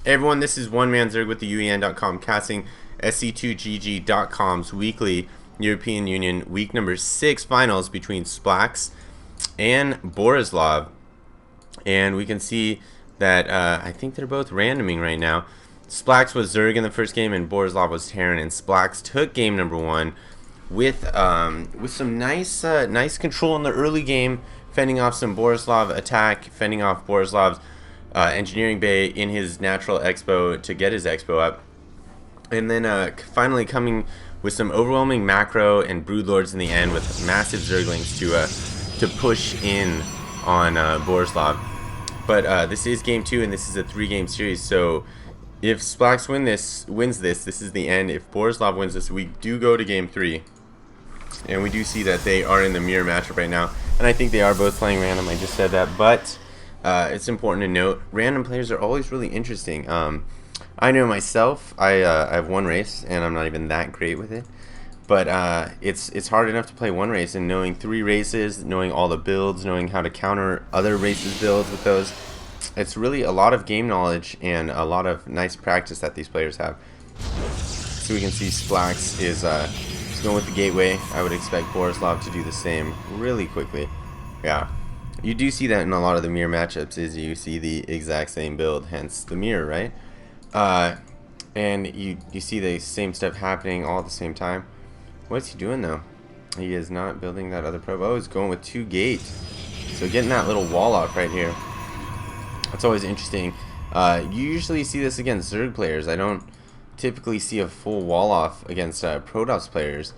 Hey everyone, this is One Man Zerg with the UEN.com casting SC2GG.com's weekly European Union week number 6 finals between Splax and Borislav. And we can see that I think they're both randoming right now. Splax was Zerg in the first game and Borislav was Terran, and Splax took game number 1 with some nice control in the early game, fending off some Borislav attack, fending off Borislav's engineering bay in his natural expo to get his expo up, and then finally coming with some overwhelming macro and broodlords in the end with massive zerglings to push in on Borislav. But this is game 2 and this is a 3-game series, so if Splax wins this is the end. If Borislav wins this, we do go to game 3, and we do see that they are in the mirror matchup right now, and I think they are both playing random. I just said that, but it's important to note random players are always really interesting. I know myself, I have one race and I'm not even that great with it, but it's hard enough to play one race, and knowing 3 races, knowing all the builds, knowing how to counter other races' builds with those, it's really a lot of game knowledge and a lot of nice practice that these players have. So we can see Splax is going with the gateway. I would expect Borislav to do the same really quickly. Yeah. You do see that in a lot of the mirror matchups, is you see the exact same build, hence the mirror, right? And you see the same stuff happening all at the same time. What's he doing though? He is not building that other probe. Oh, he's going with 2 gate. So getting that little wall off right here. That's always interesting. You usually see this against Zerg players. I don't typically see a full wall off against Protoss players,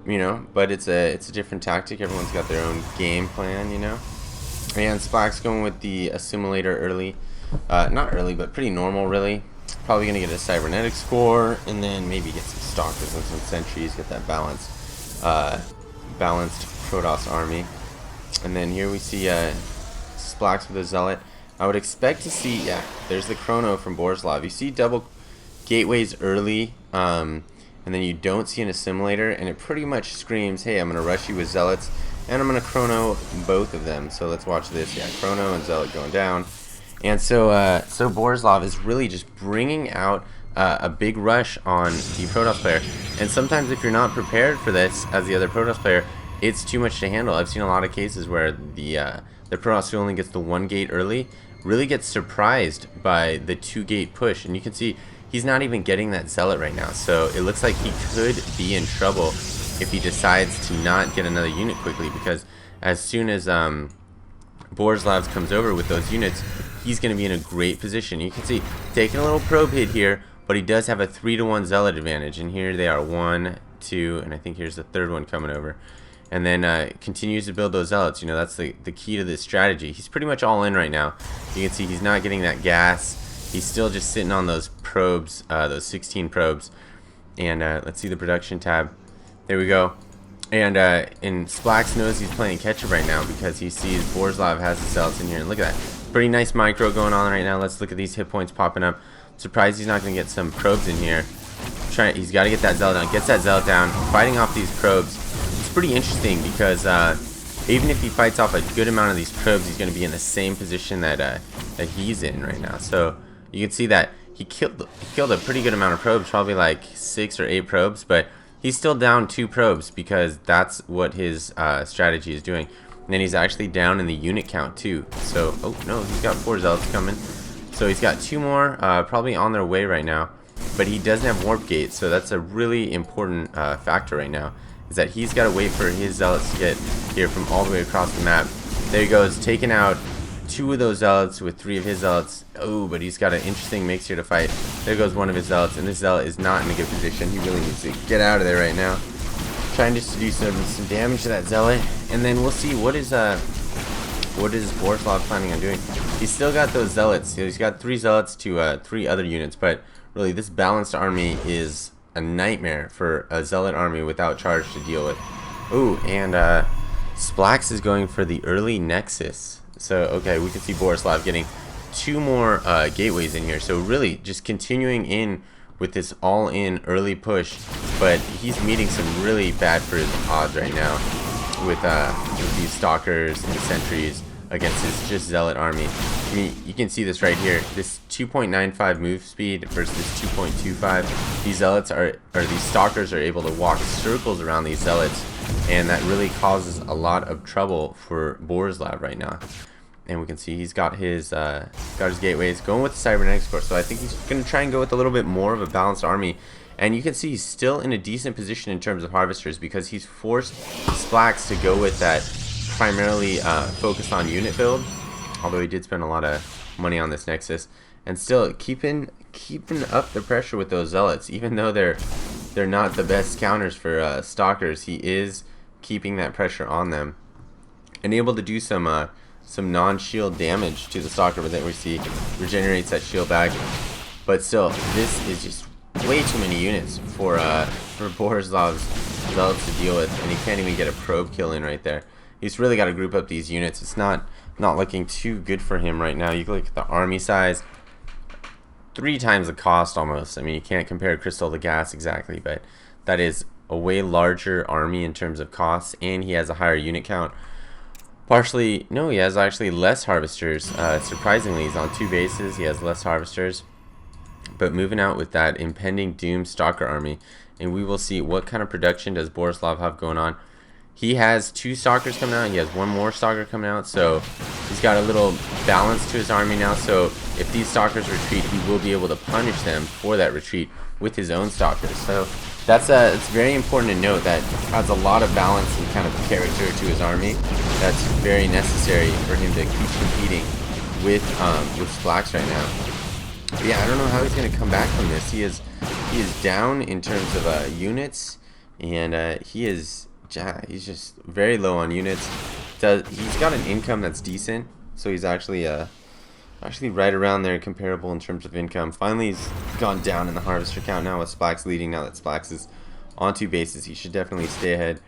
you know, but it's a different tactic. Everyone's got their own game plan, you know. And Splax going with the assimilator early. Not early, but pretty normal, really. Probably going to get a cybernetic score, and then maybe get some stalkers and some sentries, get that balanced Protoss army. And then here we see Splax with a zealot. I would expect to see, yeah, there's the chrono from Borislav. You see double gateways early, and then you don't see an assimilator, and it pretty much screams, hey, I'm going to rush you with zealots, and I'm going to chrono both of them. So let's watch this. Yeah, chrono and zealot going down. And so Borislav is really just bringing out a big rush on the Protoss player. And sometimes if you're not prepared for this as the other Protoss player, it's too much to handle. I've seen a lot of cases where the Protoss who only gets the 1 gate early really gets surprised by the 2 gate push. And you can see he's not even getting that zealot right now. So it looks like he could be in trouble if he decides to not get another unit quickly, because as soon as Borislav comes over with those units, he's going to be in a great position. You can see taking a little probe hit here, but he does have a 3-to-1 zealot advantage, and here they are, 1, 2, and I think here's the 3rd one coming over, and then continues to build those zealots. You know, that's the key to this strategy. He's pretty much all in right now. You can see he's not getting that gas. He's still just sitting on those probes, those 16 probes, and let's see the production tab. There we go. And Splax knows he's playing catch-up right now because he sees Borislav has the zealots in here. And look at that. Pretty nice micro going on right now. Let's look at these hit points popping up. Surprised he's not going to get some probes in here. He's got to get that zealot down. Gets that zealot down. Fighting off these probes. It's pretty interesting because even if he fights off a good amount of these probes, he's going to be in the same position that he's in right now. So you can see that he killed a pretty good amount of probes, probably like 6 or 8 probes, but he's still down 2 probes because that's what his strategy is doing. And then he's actually down in the unit count too. So, oh no, he's got 4 zealots coming. So he's got 2 more probably on their way right now. But he doesn't have warp gate, so that's a really important factor right now, is that he's got to wait for his zealots to get here from all the way across the map. There he goes, taking out 2 of those zealots with 3 of his zealots. Oh, but he's got an interesting mix here to fight. There goes one of his zealots, and this zealot is not in a good position. He really needs to get out of there right now. Trying just to do some damage to that zealot, and then we'll see what is Borislav planning on doing. He's still got those zealots. He's got 3 zealots to 3 other units, but really this balanced army is a nightmare for a zealot army without charge to deal with. Ooh, and Splax is going for the early nexus. So okay, we can see Borislav getting 2 more gateways in here. So really just continuing in with this all-in early push, but he's meeting some really bad for his odds right now with these stalkers and sentries against his just zealot army. I mean, you can see this right here. This 2.95 move speed versus 2.25. These zealots these stalkers are able to walk circles around these zealots, and that really causes a lot of trouble for Borislav right now. And we can see he's got his gateways going with the cybernetics core. So I think he's going to try and go with a little bit more of a balanced army. And you can see he's still in a decent position in terms of harvesters, because he's forced Splax to go with that primarily focused on unit build. Although he did spend a lot of money on this Nexus, and still keeping up the pressure with those zealots, even though they're not the best counters for stalkers. He is keeping that pressure on them, and able to do some non-shield damage to the stalker. But then we see regenerates that shield back. But still, this is just way too many units for Borislav's zealots to deal with, and he can't even get a probe kill in right there. He's really got to group up these units. It's not looking too good for him right now. You look at the army size, 3 times the cost almost. I mean, you can't compare Crystal to Gas exactly, but that is a way larger army in terms of costs, and he has a higher unit count. Partially, no, he has actually less harvesters. Surprisingly, he's on 2 bases. He has less harvesters. But moving out with that impending Doom Stalker army, and we will see what kind of production does Borislav have going on. He has 2 Stalkers coming out. He has 1 more Stalker coming out, so he's got a little balance to his army now. So if these Stalkers retreat, he will be able to punish them for that retreat with his own Stalkers. So that's it's very important to note that adds a lot of balance and kind of character to his army. That's very necessary for him to keep competing with Splax right now. But yeah, I don't know how he's going to come back from this. He is down in terms of units, and he's just very low on units. He's got an income that's decent, so he's actually right around there, comparable in terms of income. Finally, he's gone down in the harvester count now with Splax leading. Now that Splax is on 2 bases, he should definitely stay ahead.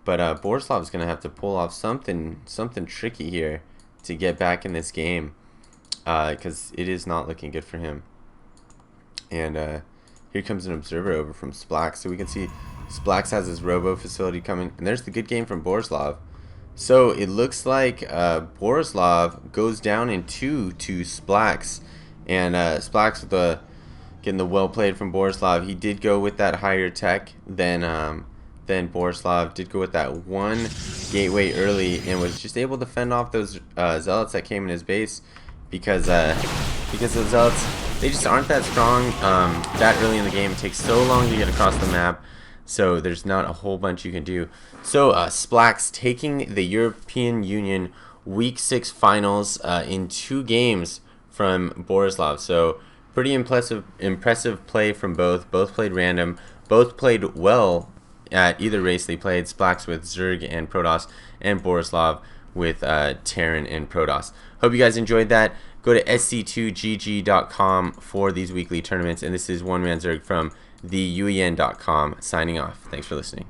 But Borislav is going to have to pull off something tricky here to get back in this game, because it is not looking good for him. And here comes an observer over from Splax, so we can see Splax has his robo facility coming, and there's the good game from Borislav. So it looks like Borislav goes down in 2 to Splax, and Splax with getting the well played from Borislav. He did go with that higher tech than Borislav. Did go with that 1 gateway early, and was just able to fend off those zealots that came in his base, because those zealots, they just aren't that strong that early in the game. It takes so long to get across the map, so there's not a whole bunch you can do. So Splax taking the European Union Week 6 finals in 2 games from Borislav. So pretty impressive play from both. Both played random. Both played well at either race they played. Splax with Zerg and Protoss, and Borislav with Terran and Protoss. Hope you guys enjoyed that. Go to sc2gg.com for these weekly tournaments. And this is One Man Zerg from the UEN.com signing off. Thanks for listening.